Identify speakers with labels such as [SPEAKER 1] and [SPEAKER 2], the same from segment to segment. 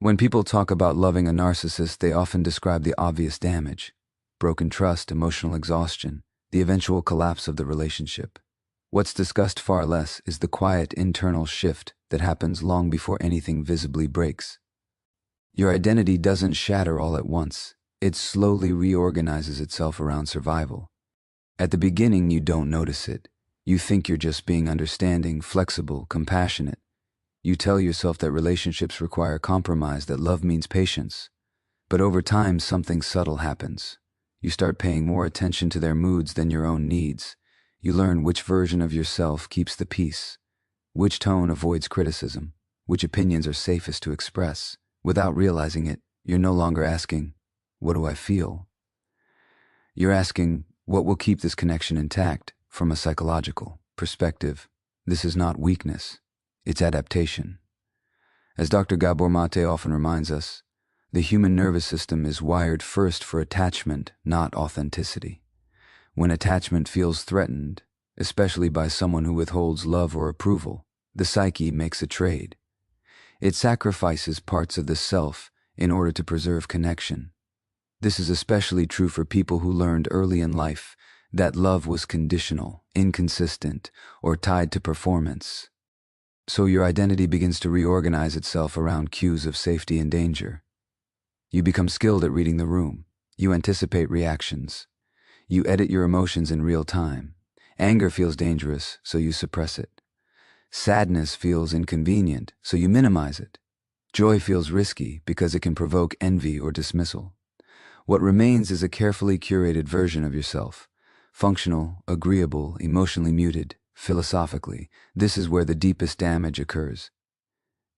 [SPEAKER 1] When people talk about loving a narcissist, they often describe the obvious damage: broken trust, emotional exhaustion, the eventual collapse of the relationship. What's discussed far less is the quiet internal shift that happens long before anything visibly breaks. Your identity doesn't shatter all at once. It slowly reorganizes itself around survival. At the beginning, you don't notice it. You think you're just being understanding, flexible, compassionate. You tell yourself that relationships require compromise, that love means patience. But over time, something subtle happens. You start paying more attention to their moods than your own needs. You learn which version of yourself keeps the peace, which tone avoids criticism, which opinions are safest to express. Without realizing it, you're no longer asking, "What do I feel?" You're asking, "What will keep this connection intact?" From a psychological perspective, this is not weakness, it's adaptation. As Dr. Gabor Mate often reminds us, the human nervous system is wired first for attachment, not authenticity. When attachment feels threatened, especially by someone who withholds love or approval, the psyche makes a trade. It sacrifices parts of the self in order to preserve connection. This is especially true for people who learned early in life that love was conditional, inconsistent, or tied to performance. So your identity begins to reorganize itself around cues of safety and danger. You become skilled at reading the room. You anticipate reactions. You edit your emotions in real time. Anger feels dangerous, so you suppress it. Sadness feels inconvenient, so you minimize it. Joy feels risky because it can provoke envy or dismissal. What remains is a carefully curated version of yourself. Functional, agreeable, emotionally muted, philosophically. This is where the deepest damage occurs.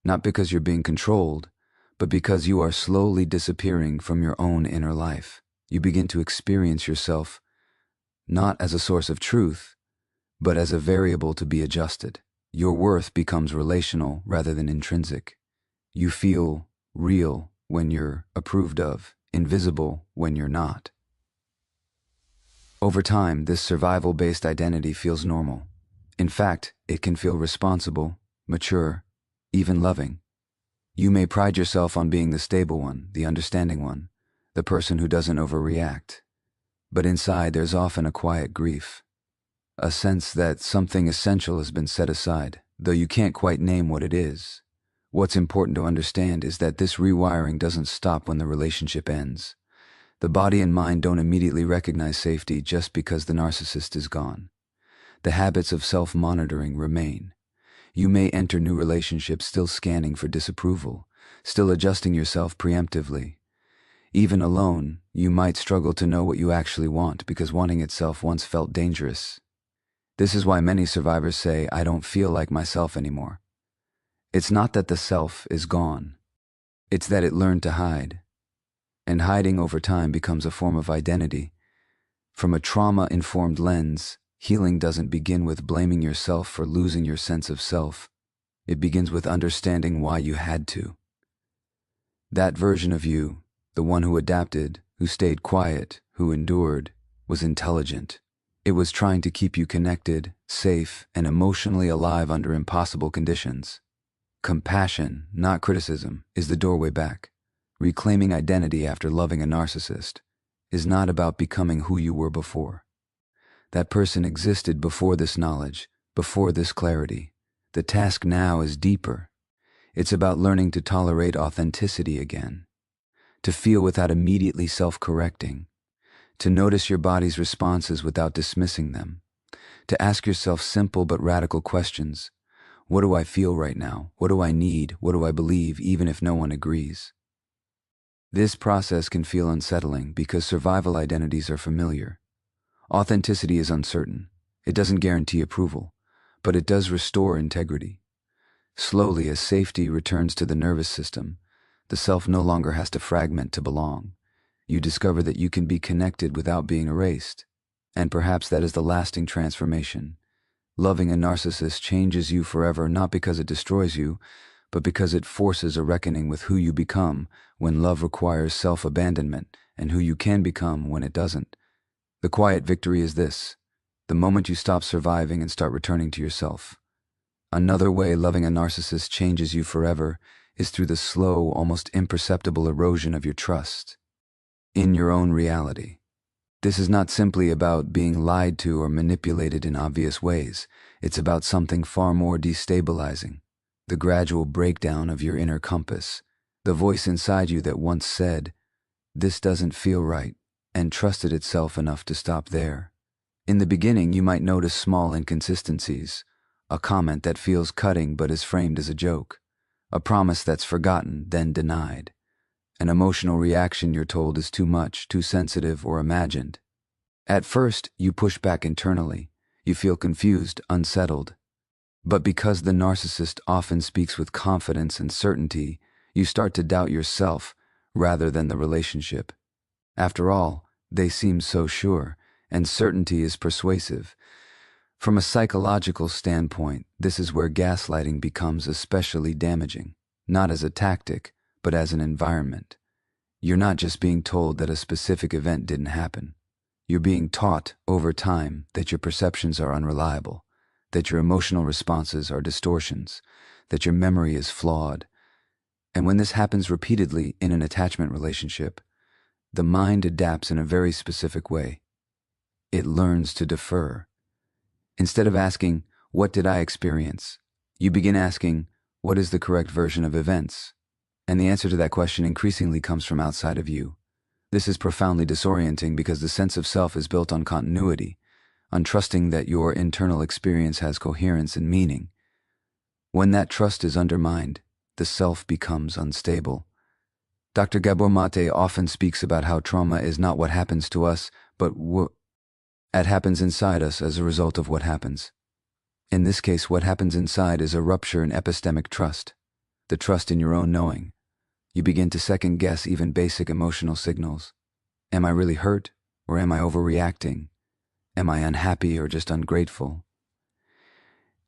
[SPEAKER 1] Not because you're being controlled, but because you are slowly disappearing from your own inner life. You begin to experience yourself not as a source of truth, but as a variable to be adjusted. Your worth becomes relational rather than intrinsic. You feel real when you're approved of, invisible when you're not. Over time, this survival-based identity feels normal. In fact, it can feel responsible, mature, even loving. You may pride yourself on being the stable one, the understanding one, the person who doesn't overreact. But inside, there's often a quiet grief, a sense that something essential has been set aside, though you can't quite name what it is. What's important to understand is that this rewiring doesn't stop when the relationship ends. The body and mind don't immediately recognize safety just because the narcissist is gone. The habits of self-monitoring remain. You may enter new relationships still scanning for disapproval, still adjusting yourself preemptively. Even alone, you might struggle to know what you actually want because wanting itself once felt dangerous. This is why many survivors say, "I don't feel like myself anymore." It's not that the self is gone. It's that it learned to hide. And hiding over time becomes a form of identity. From a trauma-informed lens, healing doesn't begin with blaming yourself for losing your sense of self. It begins with understanding why you had to. That version of you, the one who adapted, who stayed quiet, who endured, was intelligent. It was trying to keep you connected, safe, and emotionally alive under impossible conditions. Compassion, not criticism, is the doorway back. Reclaiming identity after loving a narcissist is not about becoming who you were before. That person existed before this knowledge, before this clarity. The task now is deeper. It's about learning to tolerate authenticity again, to feel without immediately self-correcting, to notice your body's responses without dismissing them, to ask yourself simple but radical questions. What do I feel right now? What do I need? What do I believe, even if no one agrees? This process can feel unsettling because survival identities are familiar. Authenticity is uncertain. It doesn't guarantee approval, but it does restore integrity. Slowly, as safety returns to the nervous system, the self no longer has to fragment to belong. You discover that you can be connected without being erased. And perhaps that is the lasting transformation. Loving a narcissist changes you forever, not because it destroys you, but because it forces a reckoning with who you become when love requires self-abandonment and who you can become when it doesn't. The quiet victory is this: the moment you stop surviving and start returning to yourself. Another way loving a narcissist changes you forever is through the slow, almost imperceptible erosion of your trust in your own reality. This is not simply about being lied to or manipulated in obvious ways. It's about something far more destabilizing, the gradual breakdown of your inner compass, the voice inside you that once said, "This doesn't feel right," and trusted itself enough to stop there. In the beginning, you might notice small inconsistencies, a comment that feels cutting but is framed as a joke, a promise that's forgotten, then denied, an emotional reaction you're told is too much, too sensitive, or imagined. At first, you push back internally. You feel confused, unsettled. But because the narcissist often speaks with confidence and certainty, you start to doubt yourself rather than the relationship. After all, they seem so sure, and certainty is persuasive. From a psychological standpoint, this is where gaslighting becomes especially damaging, not as a tactic, but as an environment. You're not just being told that a specific event didn't happen. You're being taught over time that your perceptions are unreliable, that your emotional responses are distortions, that your memory is flawed. And when this happens repeatedly in an attachment relationship, the mind adapts in a very specific way. It learns to defer. Instead of asking, "What did I experience?" you begin asking, "What is the correct version of events?" And the answer to that question increasingly comes from outside of you. This is profoundly disorienting because the sense of self is built on continuity, on trusting that your internal experience has coherence and meaning. When that trust is undermined, the self becomes unstable. Dr. Gabor Mate often speaks about how trauma is not what happens to us, but what happens inside us as a result of what happens. In this case, what happens inside is a rupture in epistemic trust, the trust in your own knowing. You begin to second-guess even basic emotional signals. Am I really hurt, or am I overreacting? Am I unhappy or just ungrateful?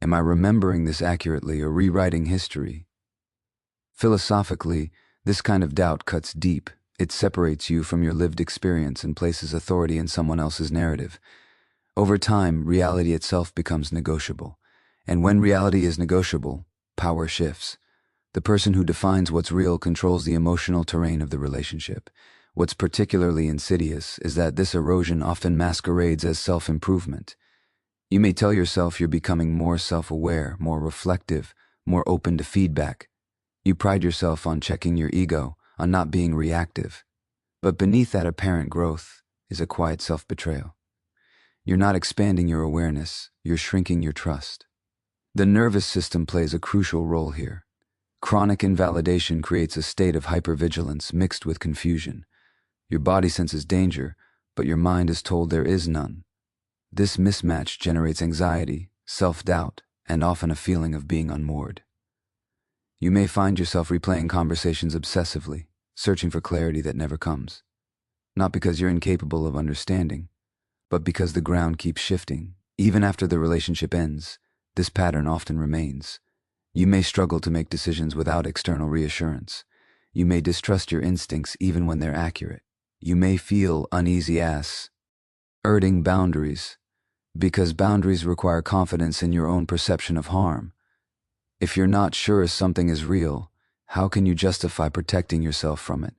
[SPEAKER 1] Am I remembering this accurately or rewriting history? Philosophically, this kind of doubt cuts deep. It separates you from your lived experience and places authority in someone else's narrative. Over time, reality itself becomes negotiable. And when reality is negotiable, power shifts. The person who defines what's real controls the emotional terrain of the relationship. What's particularly insidious is that this erosion often masquerades as self-improvement. You may tell yourself you're becoming more self-aware, more reflective, more open to feedback. You pride yourself on checking your ego, on not being reactive. But beneath that apparent growth is a quiet self-betrayal. You're not expanding your awareness, you're shrinking your trust. The nervous system plays a crucial role here. Chronic invalidation creates a state of hypervigilance mixed with confusion. Your body senses danger, but your mind is told there is none. This mismatch generates anxiety, self-doubt, and often a feeling of being unmoored. You may find yourself replaying conversations obsessively, searching for clarity that never comes. Not because you're incapable of understanding, but because the ground keeps shifting. Even after the relationship ends, this pattern often remains. You may struggle to make decisions without external reassurance. You may distrust your instincts even when they're accurate. You may feel uneasy urging boundaries, because boundaries require confidence in your own perception of harm. If you're not sure something is real, how can you justify protecting yourself from it?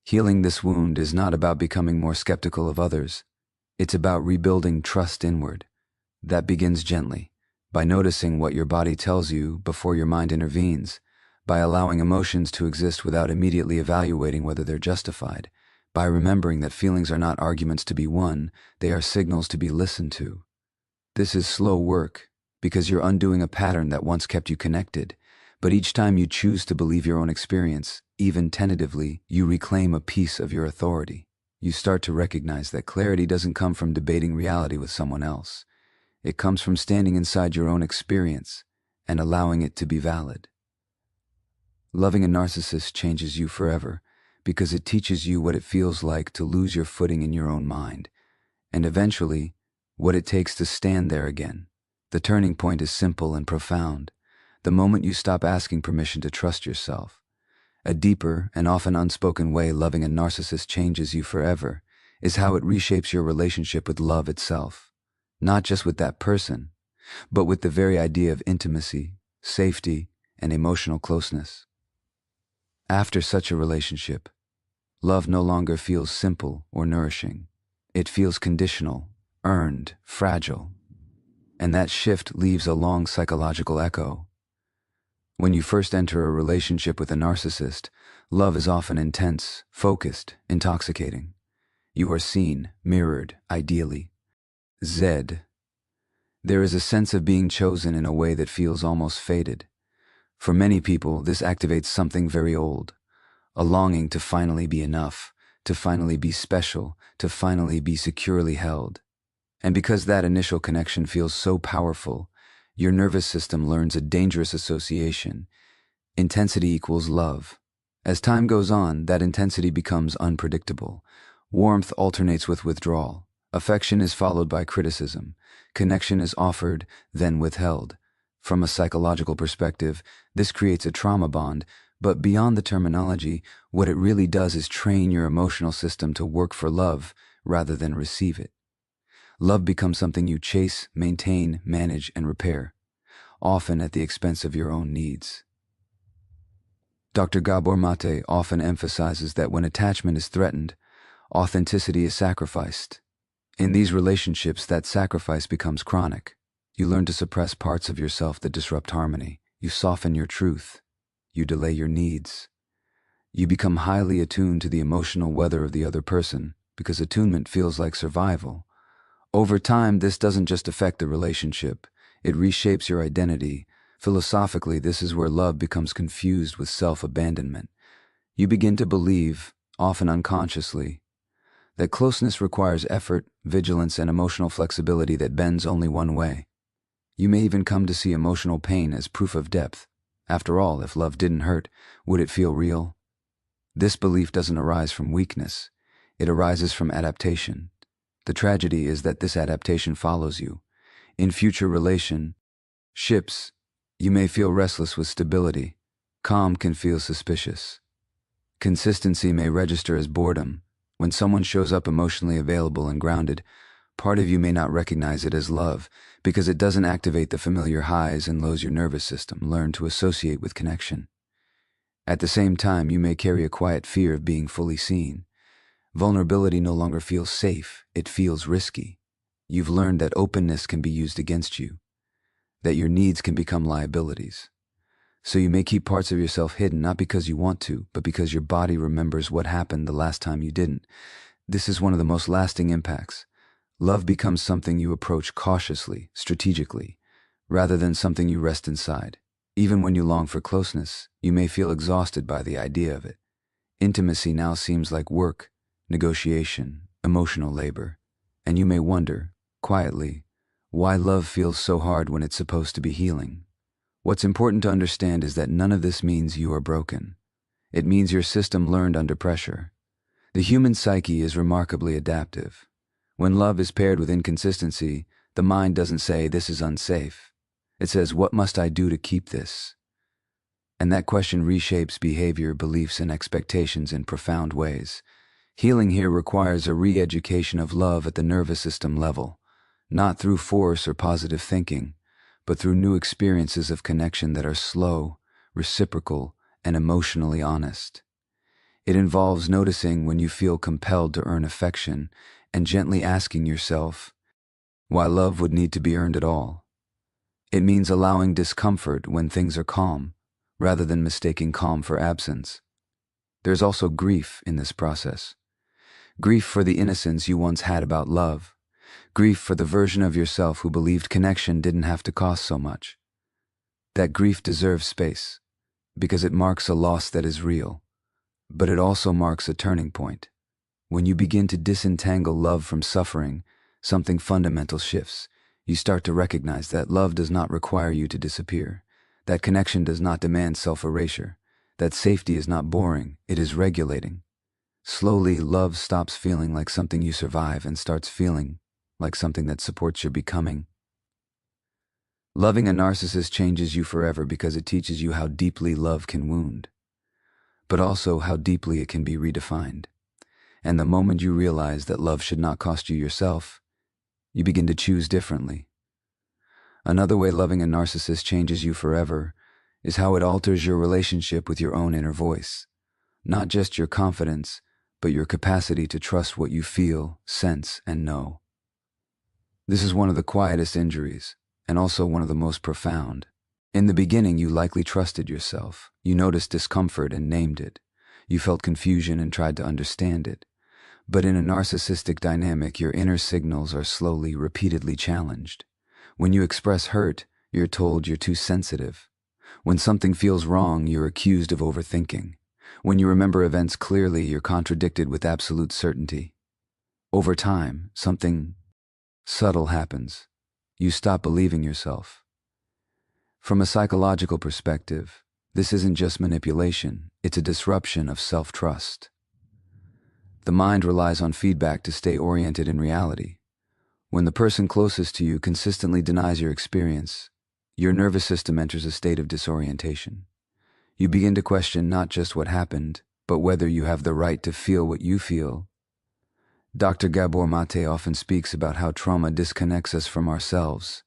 [SPEAKER 1] Healing this wound is not about becoming more skeptical of others. It's about rebuilding trust inward. That begins gently, by noticing what your body tells you before your mind intervenes, by allowing emotions to exist without immediately evaluating whether they're justified, by remembering that feelings are not arguments to be won, they are signals to be listened to. This is slow work, because you're undoing a pattern that once kept you connected, but each time you choose to believe your own experience, even tentatively, you reclaim a piece of your authority. You start to recognize that clarity doesn't come from debating reality with someone else. It comes from standing inside your own experience and allowing it to be valid. Loving a narcissist changes you forever because it teaches you what it feels like to lose your footing in your own mind, and eventually, what it takes to stand there again. The turning point is simple and profound. The moment you stop asking permission to trust yourself. A deeper and often unspoken way loving a narcissist changes you forever is how it reshapes your relationship with love itself. Not just with that person, but with the very idea of intimacy, safety, and emotional closeness. After such a relationship, love no longer feels simple or nourishing. It feels conditional, earned, fragile. And that shift leaves a long psychological echo. When you first enter a relationship with a narcissist, love is often intense, focused, intoxicating. You are seen, mirrored, ideally. Zed. There is a sense of being chosen in a way that feels almost fated. For many people, this activates something very old, a longing to finally be enough, to finally be special, to finally be securely held. And because that initial connection feels so powerful, your nervous system learns a dangerous association. Intensity equals love. As time goes on, that intensity becomes unpredictable. Warmth alternates with withdrawal. Affection is followed by criticism. Connection is offered, then withheld. From a psychological perspective, this creates a trauma bond, but beyond the terminology, what it really does is train your emotional system to work for love rather than receive it. Love becomes something you chase, maintain, manage, and repair, often at the expense of your own needs. Dr. Gabor Mate often emphasizes that when attachment is threatened, authenticity is sacrificed. In these relationships, that sacrifice becomes chronic. You learn to suppress parts of yourself that disrupt harmony. You soften your truth. You delay your needs. You become highly attuned to the emotional weather of the other person because attunement feels like survival. Over time, this doesn't just affect the relationship, it reshapes your identity. Philosophically, this is where love becomes confused with self-abandonment. You begin to believe, often unconsciously, that closeness requires effort, vigilance, and emotional flexibility that bends only one way. You may even come to see emotional pain as proof of depth. After all, if love didn't hurt, would it feel real? This belief doesn't arise from weakness. It arises from adaptation. The tragedy is that this adaptation follows you. In future relationships, you may feel restless with stability. Calm can feel suspicious. Consistency may register as boredom. When someone shows up emotionally available and grounded, part of you may not recognize it as love because it doesn't activate the familiar highs and lows your nervous system learned to associate with connection. At the same time, you may carry a quiet fear of being fully seen. Vulnerability no longer feels safe, it feels risky. You've learned that openness can be used against you, that your needs can become liabilities. So you may keep parts of yourself hidden, not because you want to, but because your body remembers what happened the last time you didn't. This is one of the most lasting impacts. Love becomes something you approach cautiously, strategically, rather than something you rest inside. Even when you long for closeness, you may feel exhausted by the idea of it. Intimacy now seems like work, negotiation, emotional labor, and you may wonder, quietly, why love feels so hard when it's supposed to be healing. What's important to understand is that none of this means you are broken. It means your system learned under pressure. The human psyche is remarkably adaptive. When love is paired with inconsistency, the mind doesn't say, "This is unsafe." It says, "What must I do to keep this?" And that question reshapes behavior, beliefs, and expectations in profound ways. Healing here requires a re-education of love at the nervous system level, not through force or positive thinking, but through new experiences of connection that are slow, reciprocal, and emotionally honest. It involves noticing when you feel compelled to earn affection and gently asking yourself why love would need to be earned at all. It means allowing discomfort when things are calm, rather than mistaking calm for absence. There's also grief in this process. Grief for the innocence you once had about love. Grief for the version of yourself who believed connection didn't have to cost so much. That grief deserves space, because it marks a loss that is real, but it also marks a turning point. When you begin to disentangle love from suffering, something fundamental shifts. You start to recognize that love does not require you to disappear, that connection does not demand self-erasure, that safety is not boring, it is regulating. Slowly, love stops feeling like something you survive and starts feeling like something that supports your becoming. Loving a narcissist changes you forever because it teaches you how deeply love can wound, but also how deeply it can be redefined. And the moment you realize that love should not cost you yourself, you begin to choose differently. Another way loving a narcissist changes you forever is how it alters your relationship with your own inner voice. not just your confidence, but your capacity to trust what you feel, sense, and know. This is one of the quietest injuries, and also one of the most profound. In the beginning, you likely trusted yourself. You noticed discomfort and named it. You felt confusion and tried to understand it. But in a narcissistic dynamic, your inner signals are slowly, repeatedly challenged. When you express hurt, you're told you're too sensitive. When something feels wrong, you're accused of overthinking. When you remember events clearly, you're contradicted with absolute certainty. Over time, something subtle happens. You stop believing yourself. From a psychological perspective, this isn't just manipulation, it's a disruption of self-trust. The mind relies on feedback to stay oriented in reality. When the person closest to you consistently denies your experience, your nervous system enters a state of disorientation. You begin to question not just what happened, but whether you have the right to feel what you feel. Dr. Gabor Mate often speaks about how trauma disconnects us from ourselves.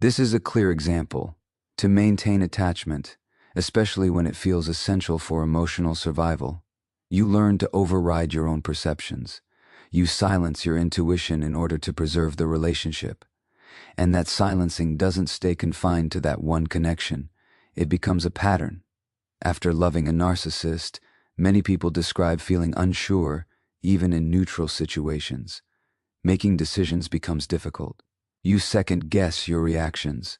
[SPEAKER 1] This is a clear example. To maintain attachment, especially when it feels essential for emotional survival, you learn to override your own perceptions. You silence your intuition in order to preserve the relationship. And that silencing doesn't stay confined to that one connection. It becomes a pattern. After loving a narcissist, many people describe feeling unsure, even in neutral situations. Making decisions becomes difficult. You second-guess your reactions.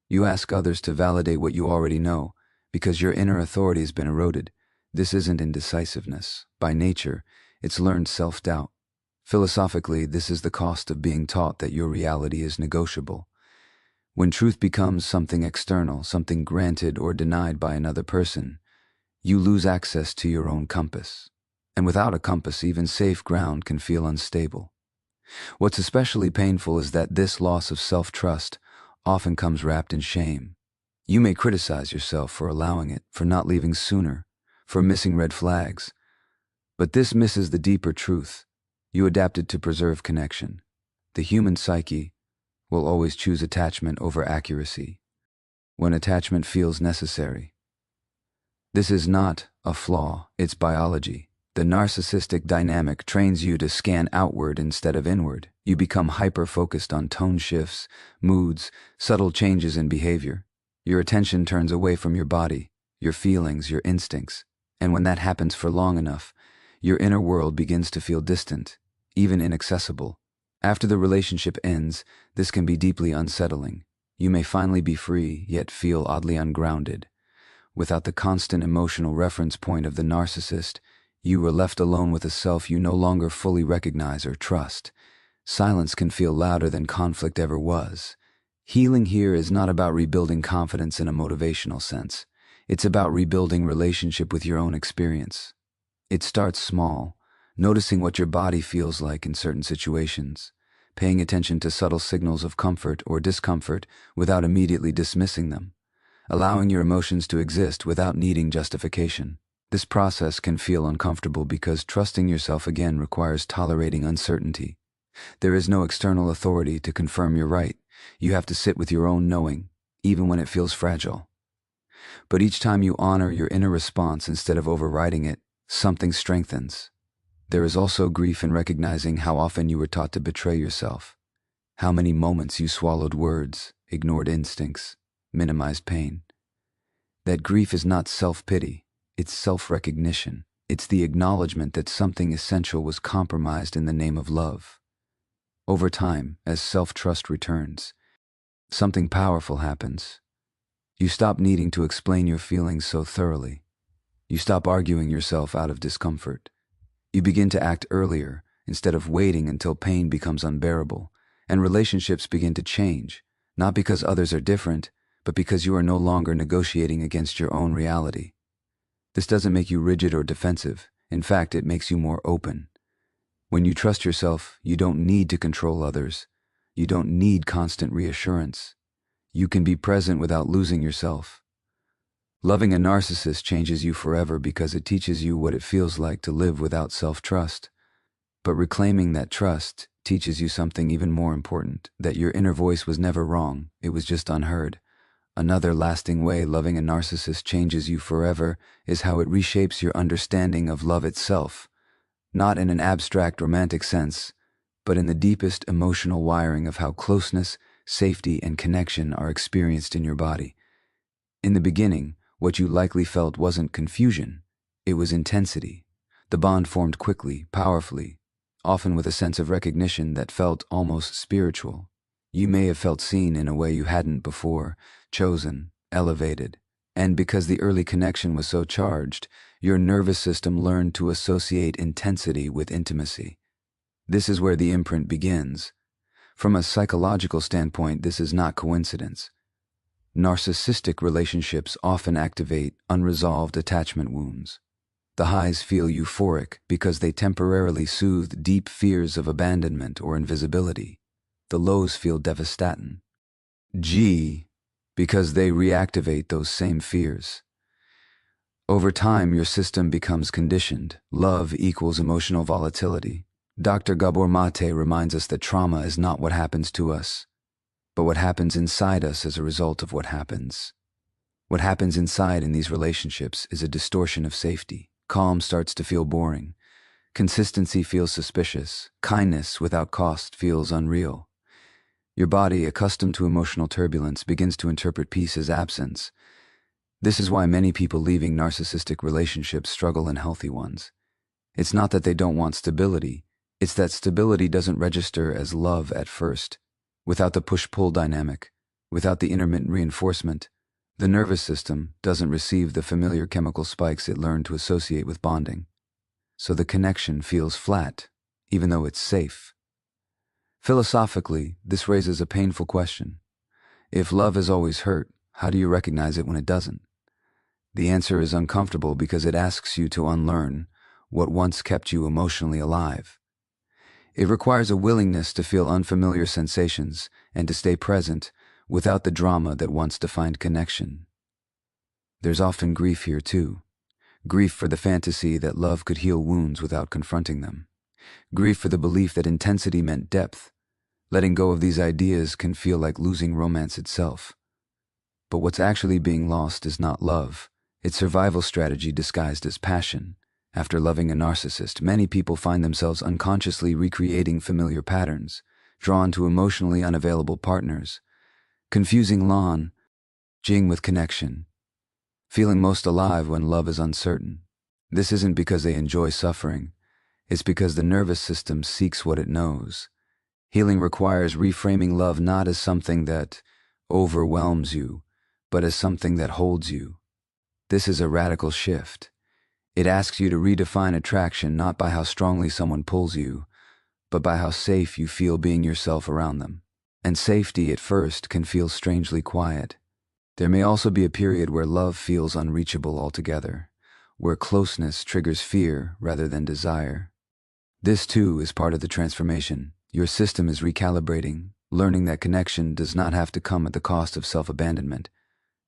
[SPEAKER 1] You ask others to validate what you already know, because your inner authority has been eroded. This isn't indecisiveness. By nature, it's learned self-doubt. Philosophically, this is the cost of being taught that your reality is negotiable. When truth becomes something external, something granted or denied by another person, you lose access to your own compass. And without a compass, even safe ground can feel unstable. What's especially painful is that this loss of self-trust often comes wrapped in shame. You may criticize yourself for allowing it, for not leaving sooner, for missing red flags. But this misses the deeper truth. You adapted to preserve connection. The human psyche will always choose attachment over accuracy when attachment feels necessary. This is not a flaw, it's biology. The narcissistic dynamic trains you to scan outward instead of inward. You become hyper-focused on tone shifts, moods, subtle changes in behavior. Your attention turns away from your body, your feelings, your instincts. And when that happens for long enough, your inner world begins to feel distant, even inaccessible. After the relationship ends, this can be deeply unsettling. You may finally be free, yet feel oddly ungrounded. Without the constant emotional reference point of the narcissist, you were left alone with a self you no longer fully recognize or trust. Silence can feel louder than conflict ever was. Healing here is not about rebuilding confidence in a motivational sense. It's about rebuilding relationship with your own experience. It starts small, noticing what your body feels like in certain situations, paying attention to subtle signals of comfort or discomfort without immediately dismissing them, allowing your emotions to exist without needing justification. This process can feel uncomfortable because trusting yourself again requires tolerating uncertainty. There is no external authority to confirm you're right. You have to sit with your own knowing, even when it feels fragile. But each time you honor your inner response instead of overriding it, something strengthens. There is also grief in recognizing how often you were taught to betray yourself, how many moments you swallowed words, ignored instincts, minimized pain. That grief is not self-pity. It's self-recognition. It's the acknowledgement that something essential was compromised in the name of love. Over time, as self-trust returns, something powerful happens. You stop needing to explain your feelings so thoroughly. You stop arguing yourself out of discomfort. You begin to act earlier instead of waiting until pain becomes unbearable, and relationships begin to change, not because others are different, but because you are no longer negotiating against your own reality. This doesn't make you rigid or defensive. In fact, it makes you more open. When you trust yourself, you don't need to control others. You don't need constant reassurance. You can be present without losing yourself. Loving a narcissist changes you forever because it teaches you what it feels like to live without self-trust. But reclaiming that trust teaches you something even more important, that your inner voice was never wrong, it was just unheard. Another lasting way loving a narcissist changes you forever is how it reshapes your understanding of love itself, not in an abstract romantic sense, but in the deepest emotional wiring of how closeness, safety, and connection are experienced in your body. In the beginning, what you likely felt wasn't confusion, it was intensity. The bond formed quickly, powerfully, often with a sense of recognition that felt almost spiritual. You may have felt seen in a way you hadn't before, chosen, elevated, and because the early connection was so charged, your nervous system learned to associate intensity with intimacy. This is where the imprint begins. From a psychological standpoint, this is not coincidence. Narcissistic relationships often activate unresolved attachment wounds. The highs feel euphoric because they temporarily soothe deep fears of abandonment or invisibility. The lows feel devastating. Because they reactivate those same fears. Over time, your system becomes conditioned. Love equals emotional volatility. Dr. Gabor Mate reminds us that trauma is not what happens to us, but what happens inside us as a result of what happens. What happens inside in these relationships is a distortion of safety. Calm starts to feel boring. Consistency feels suspicious. Kindness without cost feels unreal. Your body, accustomed to emotional turbulence, begins to interpret peace as absence. This is why many people leaving narcissistic relationships struggle in healthy ones. It's not that they don't want stability, it's that stability doesn't register as love at first. Without the push-pull dynamic, without the intermittent reinforcement, the nervous system doesn't receive the familiar chemical spikes it learned to associate with bonding. So the connection feels flat, even though it's safe. Philosophically, this raises a painful question. If love has always hurt, how do you recognize it when it doesn't? The answer is uncomfortable because it asks you to unlearn what once kept you emotionally alive. It requires a willingness to feel unfamiliar sensations and to stay present without the drama that once defined connection. There's often grief here too. Grief for the fantasy that love could heal wounds without confronting them. Grief for the belief that intensity meant depth. Letting go of these ideas can feel like losing romance itself. But what's actually being lost is not love. It's survival strategy disguised as passion. After loving a narcissist, many people find themselves unconsciously recreating familiar patterns, drawn to emotionally unavailable partners, confusing Jing with connection, feeling most alive when love is uncertain. This isn't because they enjoy suffering. It's because the nervous system seeks what it knows. Healing requires reframing love not as something that overwhelms you, but as something that holds you. This is a radical shift. It asks you to redefine attraction not by how strongly someone pulls you, but by how safe you feel being yourself around them. And safety at first can feel strangely quiet. There may also be a period where love feels unreachable altogether, where closeness triggers fear rather than desire. This too is part of the transformation. Your system is recalibrating, learning that connection does not have to come at the cost of self-abandonment.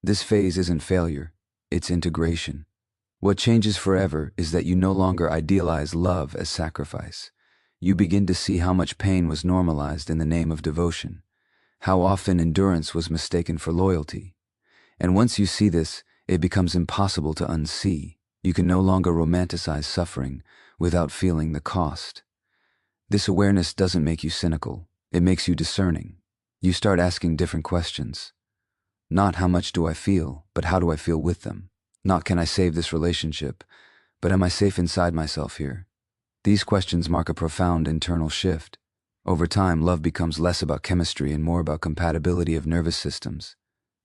[SPEAKER 1] This phase isn't failure, it's integration. What changes forever is that you no longer idealize love as sacrifice. You begin to see how much pain was normalized in the name of devotion, how often endurance was mistaken for loyalty. And once you see this, it becomes impossible to unsee. You can no longer romanticize suffering without feeling the cost. This awareness doesn't make you cynical, it makes you discerning. You start asking different questions. Not how much do I feel, but how do I feel with them? Not can I save this relationship, but am I safe inside myself here? These questions mark a profound internal shift. Over time, love becomes less about chemistry and more about compatibility of nervous systems,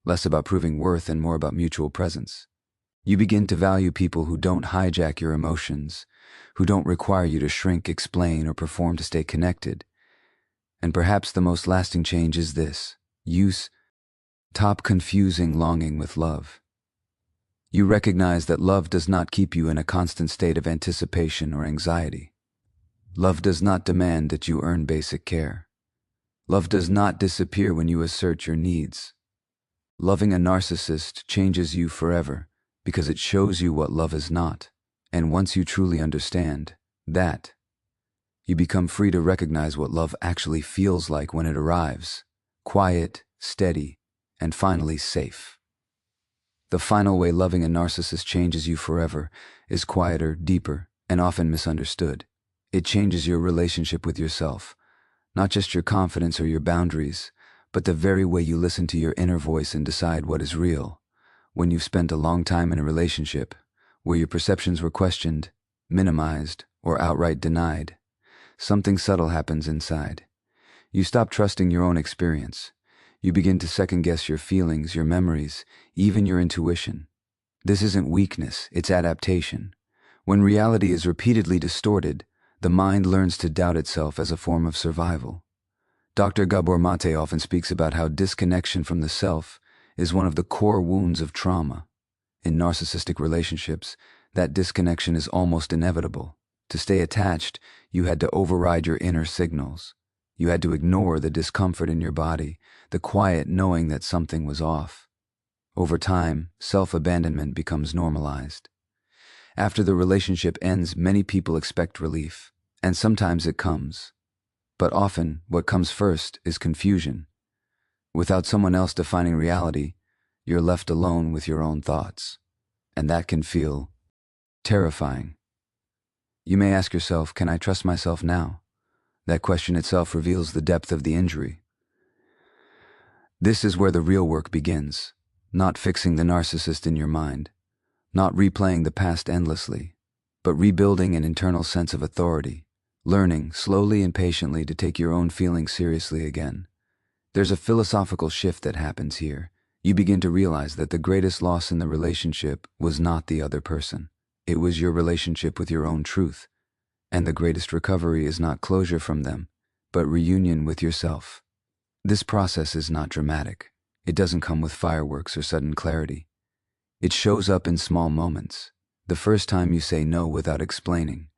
[SPEAKER 1] less about proving worth and more about mutual presence. You begin to value people who don't hijack your emotions, who don't require you to shrink, explain, or perform to stay connected. And perhaps the most lasting change is this: stop confusing longing with love. You recognize that love does not keep you in a constant state of anticipation or anxiety. Love does not demand that you earn basic care. Love does not disappear when you assert your needs. Loving a narcissist changes you forever because it shows you what love is not. And once you truly understand that, you become free to recognize what love actually feels like when it arrives: quiet, steady, and finally safe. The final way loving a narcissist changes you forever is quieter, deeper, and often misunderstood. It changes your relationship with yourself, not just your confidence or your boundaries, but the very way you listen to your inner voice and decide what is real. When you've spent a long time in a relationship where your perceptions were questioned, minimized, or outright denied, something subtle happens inside. You stop trusting your own experience. You begin to second-guess your feelings, your memories, even your intuition. This isn't weakness, it's adaptation. When reality is repeatedly distorted, the mind learns to doubt itself as a form of survival. Dr. Gabor Mate often speaks about how disconnection from the self is one of the core wounds of trauma. In narcissistic relationships, that disconnection is almost inevitable. To stay attached, you had to override your inner signals. You had to ignore the discomfort in your body, the quiet knowing that something was off. Over time, self-abandonment becomes normalized. After the relationship ends, many people expect relief, and sometimes it comes. But often, what comes first is confusion. Without someone else defining reality, you're left alone with your own thoughts, and that can feel terrifying. You may ask yourself, can I trust myself now? That question itself reveals the depth of the injury. This is where the real work begins, not fixing the narcissist in your mind, not replaying the past endlessly, but rebuilding an internal sense of authority, learning slowly and patiently to take your own feelings seriously again. There's a philosophical shift that happens here. You begin to realize that the greatest loss in the relationship was not the other person. It was your relationship with your own truth. And the greatest recovery is not closure from them, but reunion with yourself. This process is not dramatic. It doesn't come with fireworks or sudden clarity. It shows up in small moments. The first time you say no without explaining.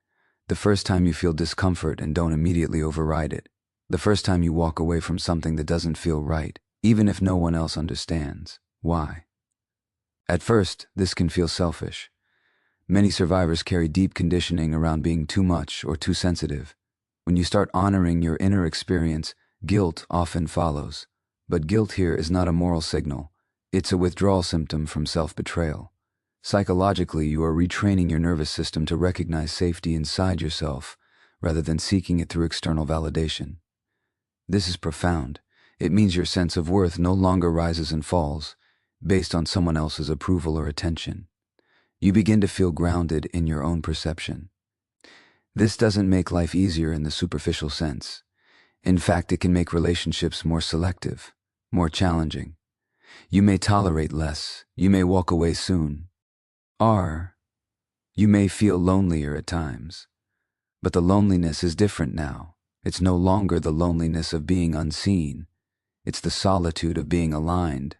[SPEAKER 1] The first time you feel discomfort and don't immediately override it. The first time you walk away from something that doesn't feel right, even if no one else understands why. At first, this can feel selfish. Many survivors carry deep conditioning around being too much or too sensitive. When you start honoring your inner experience, guilt often follows. But guilt here is not a moral signal. It's a withdrawal symptom from self-betrayal. Psychologically, you are retraining your nervous system to recognize safety inside yourself, rather than seeking it through external validation. This is profound. It means your sense of worth no longer rises and falls, based on someone else's approval or attention. You begin to feel grounded in your own perception. This doesn't make life easier in the superficial sense. In fact, it can make relationships more selective, more challenging. You may tolerate less. You may walk away soon. You may feel lonelier at times. But the loneliness is different now. It's no longer the loneliness of being unseen. It's the solitude of being aligned.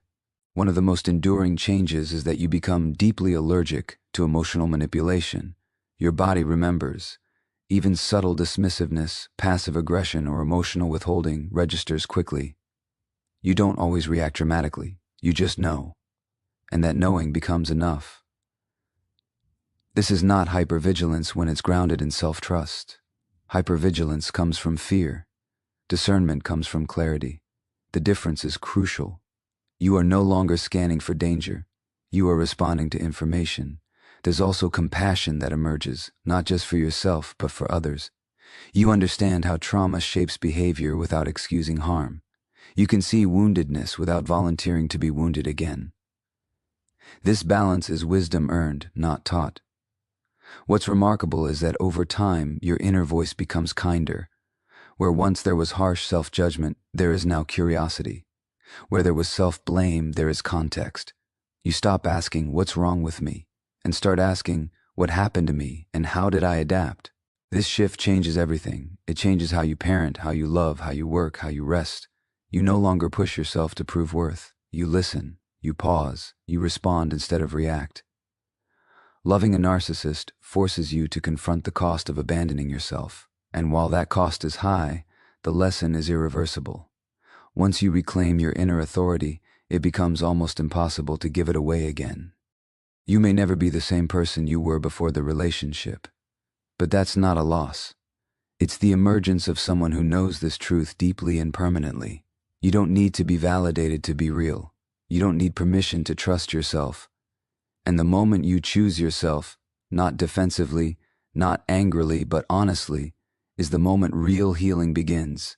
[SPEAKER 1] One of the most enduring changes is that you become deeply allergic to emotional manipulation. Your body remembers. Even subtle dismissiveness, passive aggression, or emotional withholding registers quickly. You don't always react dramatically. You just know. And that knowing becomes enough. This is not hypervigilance when it's grounded in self-trust. Hypervigilance comes from fear. Discernment comes from clarity. The difference is crucial. You are no longer scanning for danger. You are responding to information. There's also compassion that emerges, not just for yourself, but for others. You understand how trauma shapes behavior without excusing harm. You can see woundedness without volunteering to be wounded again. This balance is wisdom earned, not taught. What's remarkable is that over time, your inner voice becomes kinder. Where once there was harsh self-judgment, there is now curiosity. Where there was self-blame, there is context. You stop asking, what's wrong with me? And start asking, what happened to me and how did I adapt? This shift changes everything. It changes how you parent, how you love, how you work, how you rest. You no longer push yourself to prove worth. You listen, you pause, you respond instead of react. Loving a narcissist forces you to confront the cost of abandoning yourself. And while that cost is high, the lesson is irreversible. Once you reclaim your inner authority, it becomes almost impossible to give it away again. You may never be the same person you were before the relationship. But that's not a loss. It's the emergence of someone who knows this truth deeply and permanently. You don't need to be validated to be real. You don't need permission to trust yourself. And the moment you choose yourself, not defensively, not angrily, but honestly, is the moment real healing begins.